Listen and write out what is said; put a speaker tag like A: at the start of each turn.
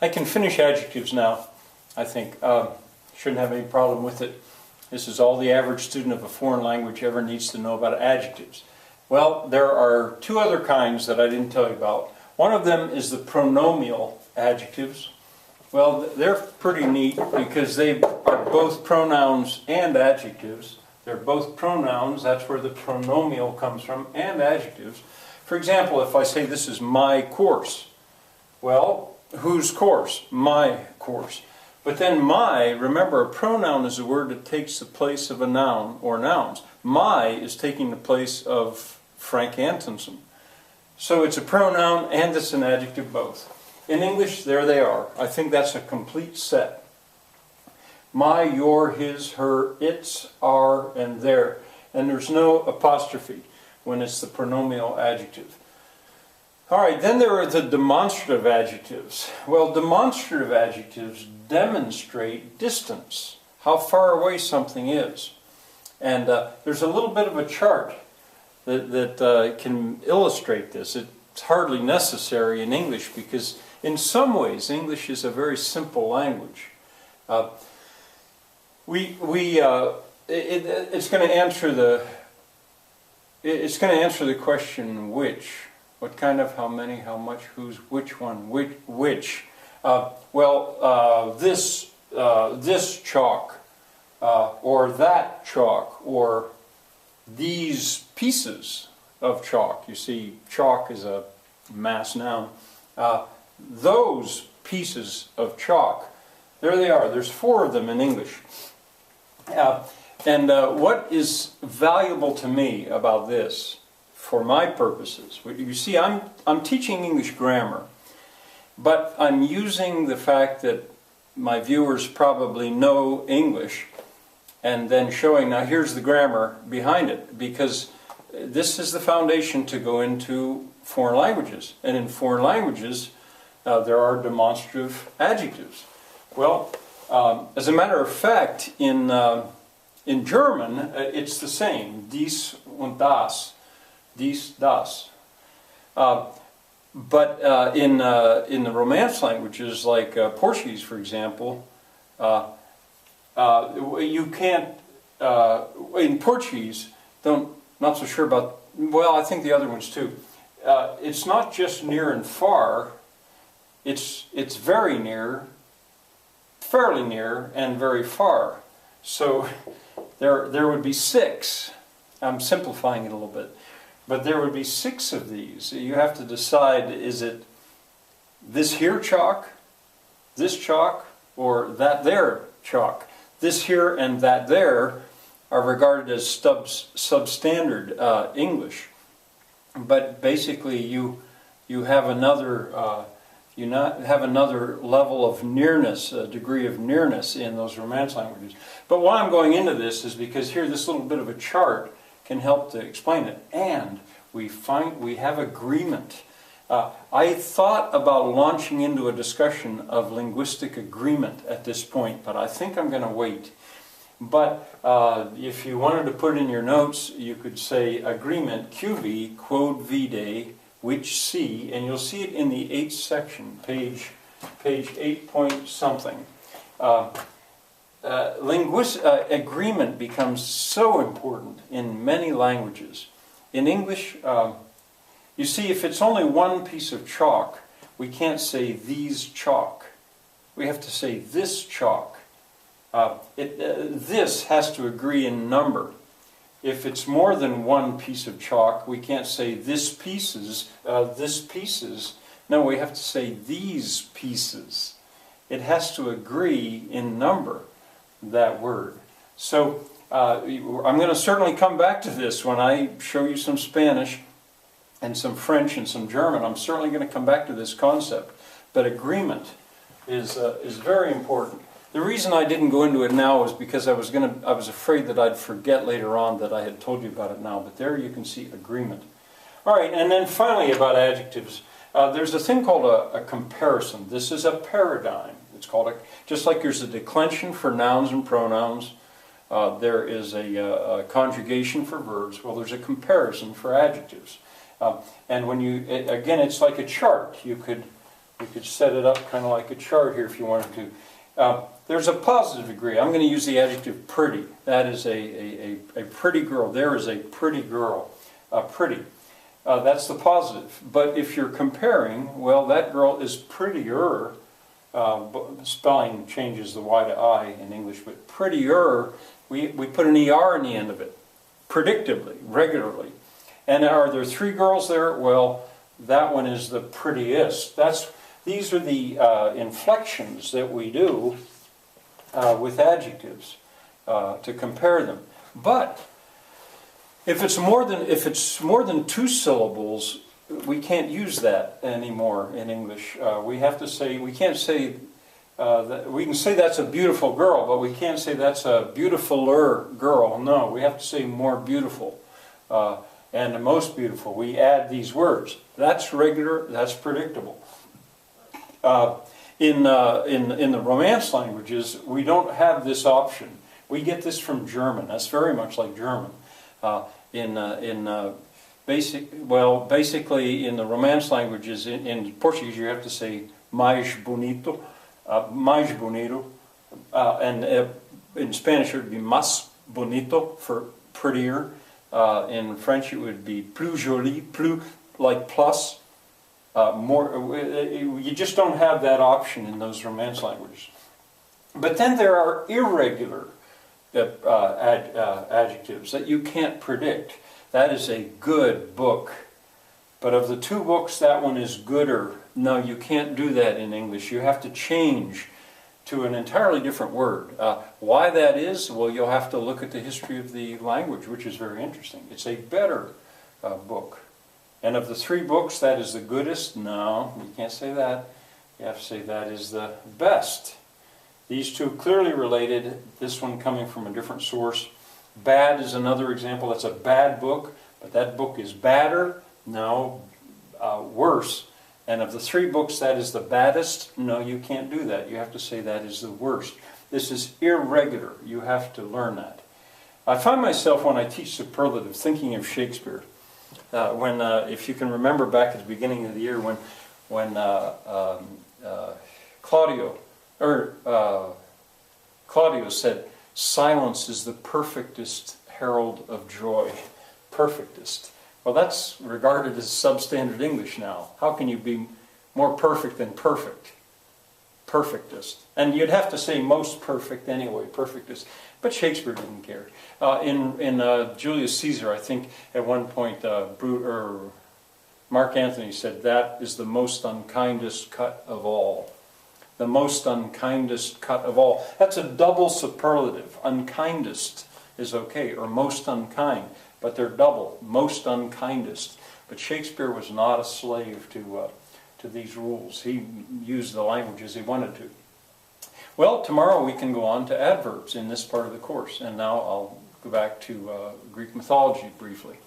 A: I can finish adjectives now, I think. Shouldn't have any problem with it. This is all the average student of a foreign language ever needs to know about adjectives. Well, there are two other kinds that I didn't tell you about. One of them is the pronomial adjectives. Well, they're pretty neat because they are both pronouns and adjectives. They're both pronouns, that's where the pronomial comes from, and adjectives. For example, if I say this is my course, well, whose course? My course. But then my, remember, a pronoun is a word that takes the place of a noun or nouns. My is taking the place of Frank Antonsen. So it's a pronoun and it's an adjective both. In English, there they are. I think that's a complete set. My, your, his, her, its, our, and their. And there's no apostrophe when it's the pronomial adjective. All right, then there are the demonstrative adjectives. Well, demonstrative adjectives demonstrate distance, how far away something is. And there's a little bit of a chart that can illustrate this. It's hardly necessary in English because in some ways English is a very simple language. It's going to answer the question which. What kind of, how many, how much, whose, which one, which. This chalk, or that chalk, or these pieces of chalk. You see, chalk is a mass noun. Those pieces of chalk, there they are. There's 4 of them in English. What is valuable to me about this, for my purposes, you see, I'm teaching English grammar, but I'm using the fact that my viewers probably know English and then showing, now here's the grammar behind it, because this is the foundation to go into foreign languages. And in foreign languages, there are demonstrative adjectives. Well, as a matter of fact, in German, it's the same, dies und das. Dies, das. But in the Romance languages, like Portuguese, for example, you can't, in Portuguese, not so sure about, well, I think the other ones too. It's not just near and far, it's very near, fairly near, and very far. So there would be 6. I'm simplifying it a little bit. But there would be 6 of these. You have to decide, is it this here chalk, or that there chalk? This here and that there are regarded as substandard English. But basically you have another level of nearness, a degree of nearness in those Romance languages. But why I'm going into this is because here this little bit of a chart can help to explain it. And we have agreement. I thought about launching into a discussion of linguistic agreement at this point, but I think I'm going to wait. But if you wanted to put in your notes, you could say agreement, QV, quod vide, which see, and you'll see it in the 8th section, page 8 point something. Agreement becomes so important in many languages. In English, you see, if it's only one piece of chalk, we can't say these chalk. We have to say this chalk. This has to agree in number. If it's more than one piece of chalk, we can't say this pieces. No, we have to say these pieces. It has to agree in number, that word. So I'm going to certainly come back to this when I show you some Spanish and some French and some German. I'm certainly going to come back to this concept. But agreement is very important. The reason I didn't go into it now is because I was afraid that I'd forget later on that I had told you about it now. But there you can see agreement. All right, and then finally about adjectives. There's a thing called a comparison. This is a paradigm. It's called just like there's a declension for nouns and pronouns, there is a conjugation for verbs. Well, there's a comparison for adjectives. And when again, it's like a chart. You could You could set it up kind of like a chart here if you wanted to. There's a positive degree. I'm going to use the adjective pretty. That is a pretty girl. There is a pretty girl. Pretty. That's the positive. But if you're comparing, well, that girl is prettier. Spelling changes the Y to I in English, but prettier, we put an ER in the end of it. Predictably, regularly. And are there three girls there? Well, that one is the prettiest. These are the inflections that we do with adjectives to compare them. But if it's more than two syllables, we can't use that anymore in English. We have to say, we can't say that, we can say that's a beautiful girl, but we can't say that's a beautifuler girl. No, we have to say more beautiful and the most beautiful. We add these words. That's regular. That's predictable. In the Romance languages, we don't have this option. We get this from German. That's very much like German. Basically in the Romance languages, in Portuguese you have to say mais bonito, and in Spanish it would be más bonito for prettier. In French it would be plus joli, plus like plus. You just don't have that option in those Romance languages. But then there are irregular adjectives that you can't predict. That is a good book. But of the two books, that one is gooder. No, you can't do that in English. You have to change to an entirely different word. Why that is, well, you'll have to look at the history of the language, which is very interesting. It's a better book. And of the three books, that is the goodest? No, you can't say that. You have to say that is the best. These two clearly related, this one coming from a different source. Bad is another example. That's a bad book, but that book is badder? No, worse. And of the three books, that is the baddest? No, you can't do that. You have to say that is the worst. This is irregular. You have to learn that. I find myself, when I teach superlative, thinking of Shakespeare. If you can remember back at the beginning of the year when Claudio said, "Silence is the perfectest herald of joy." Perfectest. Well, that's regarded as substandard English now. How can you be more perfect than perfect? Perfectest. And you'd have to say most perfect anyway, perfectest. But Shakespeare didn't care. In Julius Caesar, I think at one point Mark Antony said, "That is the most unkindest cut of all." The most unkindest cut of all. That's a double superlative. Unkindest is okay, or most unkind. But they're double. Most unkindest. But Shakespeare was not a slave to these rules. He used the language as he wanted to. Well, tomorrow we can go on to adverbs in this part of the course. And now I'll go back to Greek mythology briefly.